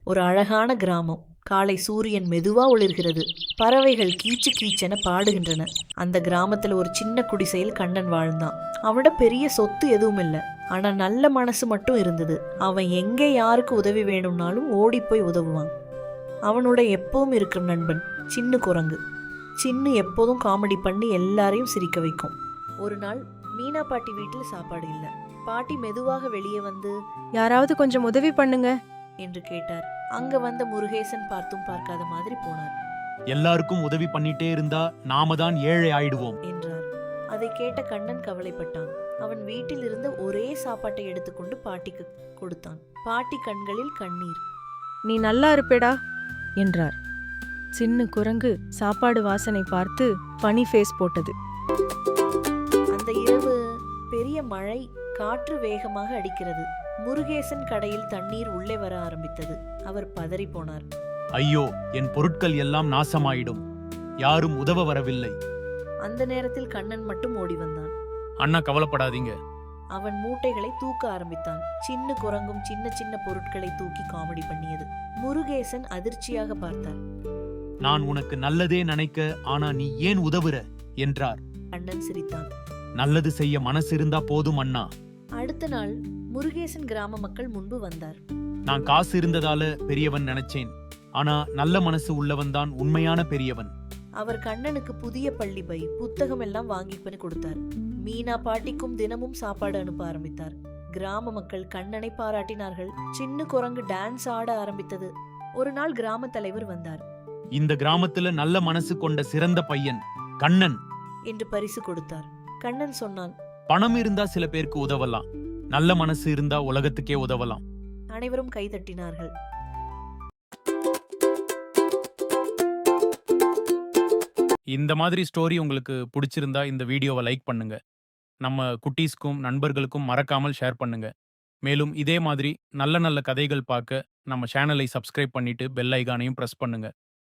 ஒரு அழகான கிராமம். காலை சூரியன் மெதுவா ஒளிர்கிறது. பறவைகள் கீச்சு கீச்சென பாடுகின்றன. அந்த கிராமத்துல ஒரு சின்ன குடிசையில் கண்ணன் வாழ்ந்தான். அவனோட பெரிய சொத்து எதுவும் இல்லை. ஆனா நல்ல மனசு மட்டும் இருந்தது. அவன் எங்கே யாருக்கு உதவி வேணும்னாலும் ஓடி போய் உதவுவான். அவனோட எப்பவும் இருக்கிற நண்பன் சின்ன குரங்கு. சின்ன எப்போதும் காமெடி பண்ணி எல்லாரையும் சிரிக்க வைக்கும். ஒரு நாள் மீனா பாட்டி வீட்டில் சாப்பாடு இல்லை. பாட்டி மெதுவாக வெளியே வந்து, யாராவது கொஞ்சம் உதவி பண்ணுங்க என்று கேட்டார். அங்க வந்த முருகேசன் பார்த்தும் பார்க்காத மாதிரி போனார். எல்லாருக்கும் உதவி பண்ணிட்டே இருந்தா நாம தான் ஏழை ஆயிடுவோம் என்றார். அதை கேட்ட கண்ணன் கவலைப்பட்டான். அவன் வீட்டில் இருந்த ஒரே சாப்பாட்டை எடுத்துக்கொண்டு பாட்டிக்கு கொடுத்தான். பாட்டி கண்களில் கண்ணீர். நீ நல்லா இருப்பேடா என்றார். சின்ன குரங்கு சாப்பாடு வாசனை பார்த்து பனி ஃபேஸ் போட்டது. அந்த இரவு பெரிய மழை, காற்று வேகமாக அடிக்கிறது. முருகேசன் கடையில் தண்ணீர் உள்ளே வர ஆரம்பித்தது. அவர் பதறி போனார். ஐயோ, என் பொருட்கள் எல்லாம் நாசமாயிடும். யாரும் உதவ வரவில்லை. அந்த நேரத்தில் கண்ணன் மட்டும் ஓடி வந்தான். அண்ணா, கவலைப்படாதீங்க. அவன் மூட்டைகளை தூக்க ஆரம்பித்தான். சின்ன குரங்கும் சின்ன சின்ன பொருட்களை தூக்கி காமெடி பண்ணியது. முருகேசன் அதிர்ச்சியாக பார்த்தார். நான் உனக்கு நல்லதே நினைக்க, ஆனா நீ ஏன் உதவுற என்றார். கண்ணன் சிரித்தான். நல்லது செய்ய மனசு இருந்தா போதும் அண்ணா. அடுத்த நாள் முருகேசன் கிராம மக்கள் முன்பு வந்தார். நான் காசு இருந்ததால பெரியவன் நினைச்சேன். ஆனா நல்ல மனசு உள்ளவன் தான் உண்மையான பெரியவன். அவர் கண்ணனுக்கு புதிய பள்ளி பை, புத்தகம் எல்லாம் வாங்கி பண்ணி கொடுத்தார். மீனா பாட்டிக்கும் தினமும் சாப்பாடு அனுப்ப ஆரம்பித்தார். கிராம மக்கள் கண்ணனை பாராட்டினார்கள். சின்ன குரங்கு டான்ஸ் ஆட ஆரம்பித்தது. ஒரு நாள் கிராம தலைவர் வந்தார். இந்த கிராமத்துல நல்ல மனசு கொண்ட சிறந்த பையன் கண்ணன் என்று பரிசு கொடுத்தார். கண்ணன் சொன்னான், பணம் இருந்தா சில பேருக்கு உதவலாம், நல்ல மனசு இருந்தா உலகத்துக்கே உதவலாம். அனைவரும் கைதட்டினார்கள். இந்த மாதிரி ஸ்டோரி உங்களுக்கு பிடிச்சிருந்தா இந்த வீடியோவை லைக் பண்ணுங்க. நம்ம குட்டீஸ்க்கும் நண்பர்களுக்கும் மறக்காமல் ஷேர் பண்ணுங்க. மேலும் இதே மாதிரி நல்ல நல்ல கதைகள் பார்க்க நம்ம சேனலை சப்ஸ்கிரைப் பண்ணிட்டு பெல் ஐகானையும் பிரஸ் பண்ணுங்க.